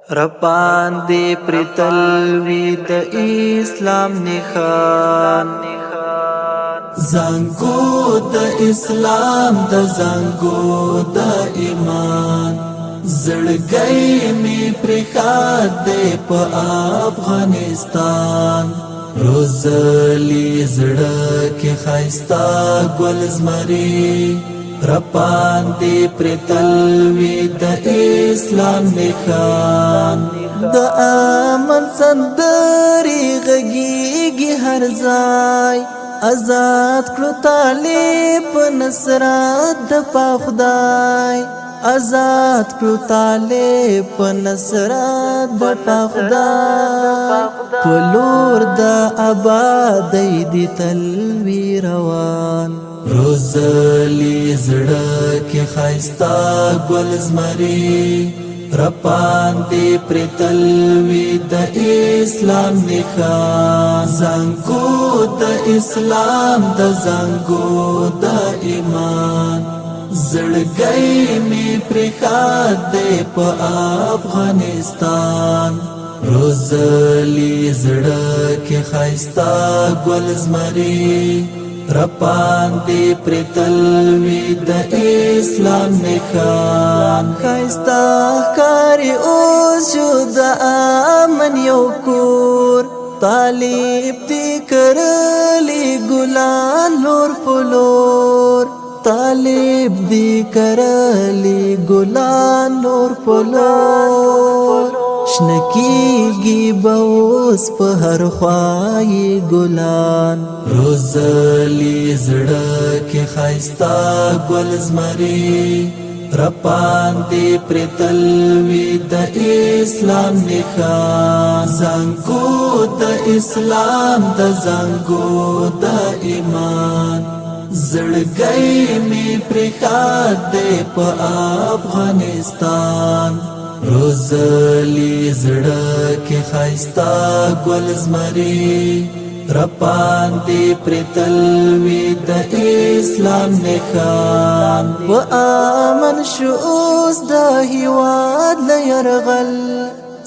ربان دې پرتلوي د اسلام نښان زنګو د اسلام د زنګو د ایمان زړګي می پرخات دې په افغانستان روزلی زړه کې خایستا ګل زمري رپان دې پرتلوي د اسلام نښان د امن سندري غږیږي هر ځای آزاد کړو طالب نصرت د خدای آزاد کړو طالب نصرت د خدای پلور د آبادی دی تلوي روان روزلی زړه کې خایستا ګل زمري رپان دې پرتلوي د اسلام نښان زنګو د اسلام د زنګو د ایمان زړګي می پرخات دې په افغانستان روزلی زړه کې خایستا ګل زمري رپان دې پرتلوي د اسلام نښان خایستا کاری اوس شو د امن یو کور طالب دې کرلی ګلان نور پلور طالب دې کرلی ګلان نور پلور شنکیږي بوس په هر خوای ګلان روزلی زړه کې خایستا ګل زمري رپان دې پرتلوي د اسلام نښان زنګو د اسلام د زنګو د ایمان زړګي می پرخات دې په افغانستان روزلی زړه کې خایستا ګل زمري رپان دې پرتلوي د اسلام نښان و امن شوس د هیواد ليرغل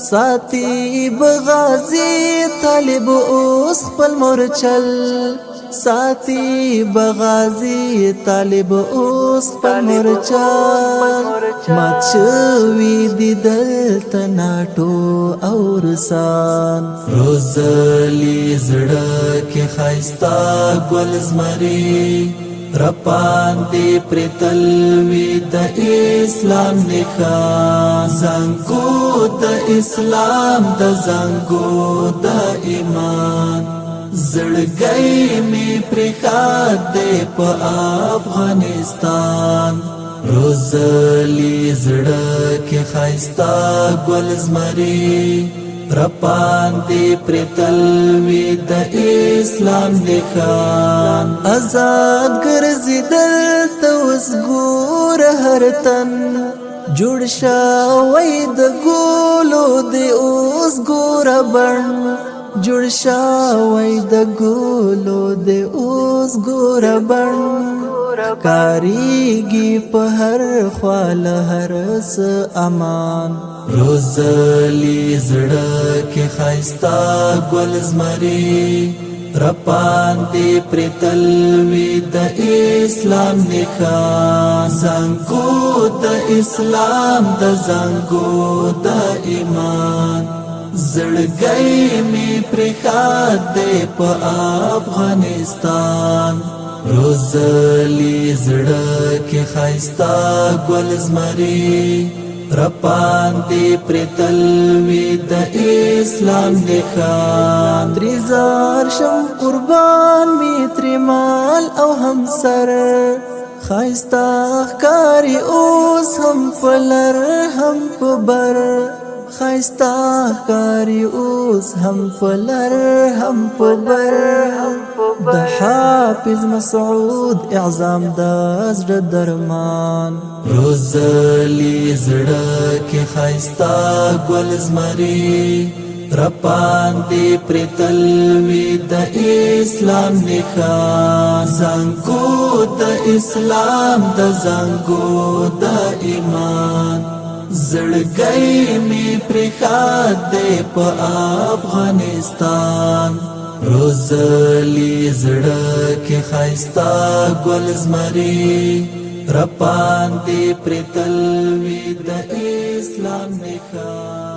ساتي بغازي طالب اوس خپل مورچل ساتي بغازي طالب اوس خپل مورچل ماچوي دي دلته ناټو او رسان روزلی زړه کې خایستا ګل زمري رپان دې پرتلوي د اسلام نښان زنګو د اسلام د زنګو د ایمان زړګي می پرخات دې په افغانستان روزلی زړه کې خایستا ګل زمري رپان دې پرتلوي د اسلام نښان آزاد ګرځیدل ته اوس ګور هر تن جوړ شوی د ګولو دې اوس ګور بڼ جوړ شوی د ګولو دې اوس ګور بڼ کاریږي په هر خواله هر څه امان روزلی زړه کې خایستا ګل زمري رپان دې پرتلوي د اسلام نښان زنګو د اسلام د زنګو د ایمان زړګي می پرخات دې په افغانستان روزلی زړه کې خایستا ګل زمري رپان دې پرتلوي د اسلام نښان تریزار شم قربان می ترمال او همسر خایستا ښکاري اوس هم پلر هم پبر خایستا ښکاري اوس هم پلر هم پبر د حافظ مسعود اعظام د زړه درمان روزلی زړه کې خایستا ګل زمري رپان دې پرتلوي د اسلام نښان زنګو د اسلام د زنګو د ایمان زړګی می پرخات دی په افغانستان روزلی زړه کې خایستا ګل زمری رپان دی پرتل وی د اسلام نښان